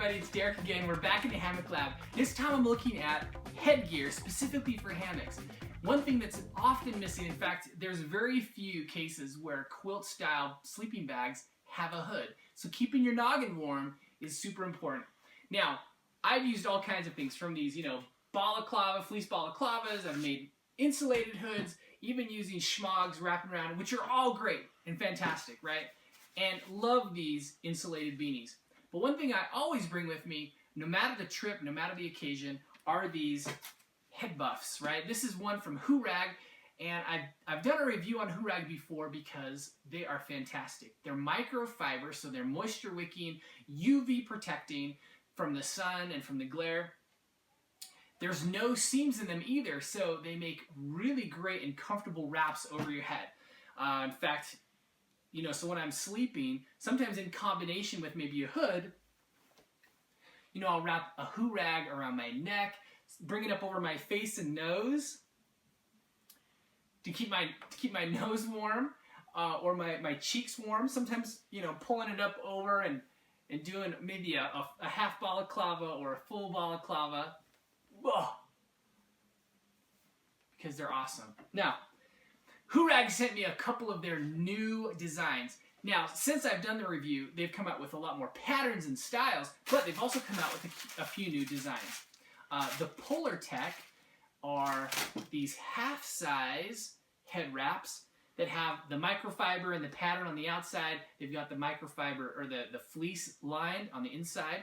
everybody, it's Derek again. We're back in the Hammock Lab. This time I'm looking at headgear specifically for hammocks. One thing that's often missing, in fact, there's very few cases where quilt-style sleeping bags have a hood. So keeping your noggin warm is super important. Now, I've used all kinds of things from these, balaclava, fleece balaclavas. I've made insulated hoods, even using schmogs wrapping around, which are all great and fantastic, right? And love these insulated beanies. But one thing I always bring with me, no matter the trip, no matter the occasion, are these head buffs, right? This is one from Hurag, and I've done a review on Hurag before because they are fantastic. They're microfiber, so they're moisture wicking, UV protecting from the sun and from the glare. There's no seams in them either, so they make really great and comfortable wraps over your head. In fact, so when I'm sleeping, sometimes in combination with maybe a hood, I'll wrap a Hurag around my neck, bring it up over my face and nose to keep my nose warm, or my cheeks warm. Sometimes, pulling it up over and doing maybe a half balaclava or a full balaclava. Whoa! Because they're awesome. Now, Hurag sent me a couple of their new designs. Now, since I've done the review, they've come out with a lot more patterns and styles, but they've also come out with a few new designs. The Polartek are these half-size head wraps that have the microfiber and the pattern on the outside. They've got the microfiber or the fleece line on the inside.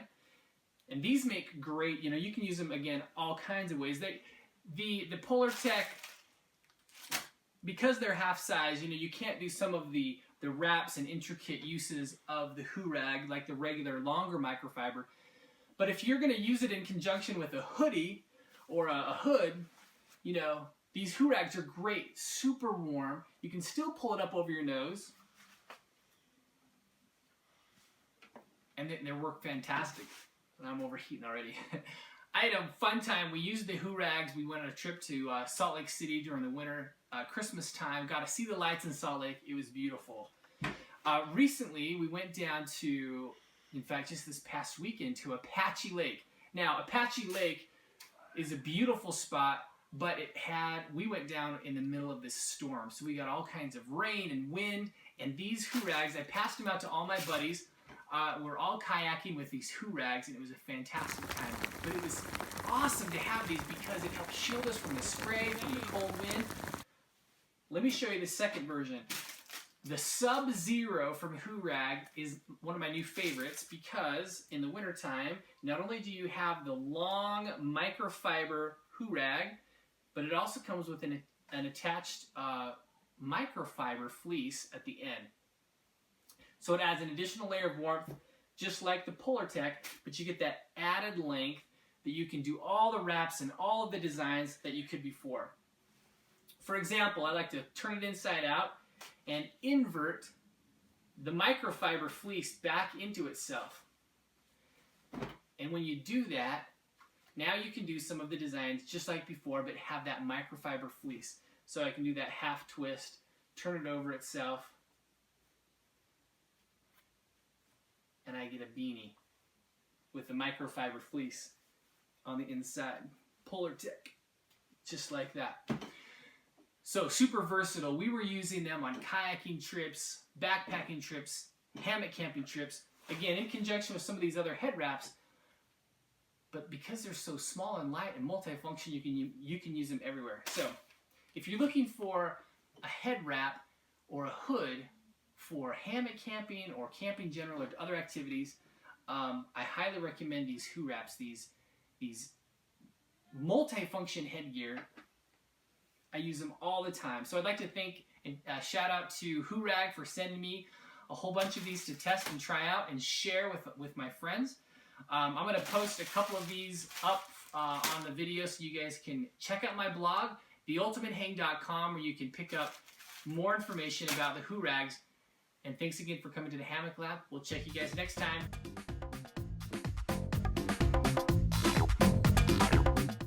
And these make great, you can use them, again, all kinds of ways. The Polartek, because they're half size, you can't do some of the wraps and intricate uses of the Hurag, like the regular longer microfiber. But if you're going to use it in conjunction with a hoodie or a hood, these Hurags are great, super warm. You can still pull it up over your nose. And they work fantastic. And I'm overheating already. I had a fun time. We used the Hurags. We went on a trip to Salt Lake City during the winter, Christmas time. Got to see the lights in Salt Lake. It was beautiful. Recently, we went down to, in fact, just this past weekend, to Apache Lake. Now, Apache Lake is a beautiful spot, but we went down in the middle of this storm. So we got all kinds of rain and wind. And these Hurags, I passed them out to all my buddies. We're all kayaking with these Hurags, and it was a fantastic time. But it was awesome to have these because it helps shield us from the spray, from the cold wind. Let me show you the second version. The Sub Zero from Hurag is one of my new favorites because in the wintertime, not only do you have the long microfiber Hurag, but it also comes with an attached microfiber fleece at the end. So it adds an additional layer of warmth, just like the Polartek, but you get that added length that you can do all the wraps and all of the designs that you could before. For example, I like to turn it inside out and invert the microfiber fleece back into itself. And when you do that, now you can do some of the designs just like before, but have that microfiber fleece. So I can do that half twist, turn it over itself, and I get a beanie with the microfiber fleece on the inside. Polartek, just like that. So super versatile. We were using them on kayaking trips, backpacking trips, hammock camping trips, again in conjunction with some of these other head wraps. But because they're so small and light and multifunction, you can use them everywhere. So if you're looking for a head wrap or a hood for hammock camping or camping in general or other activities, I highly recommend these Hurags, these multifunction headgear. I use them all the time. So I'd like to thank and shout out to Hurag for sending me a whole bunch of these to test and try out and share with my friends. I'm going to post a couple of these up on the video so you guys can check out my blog, theultimatehang.com, where you can pick up more information about the Hurags. And thanks again for coming to the Hammock Lab. We'll check you guys next time.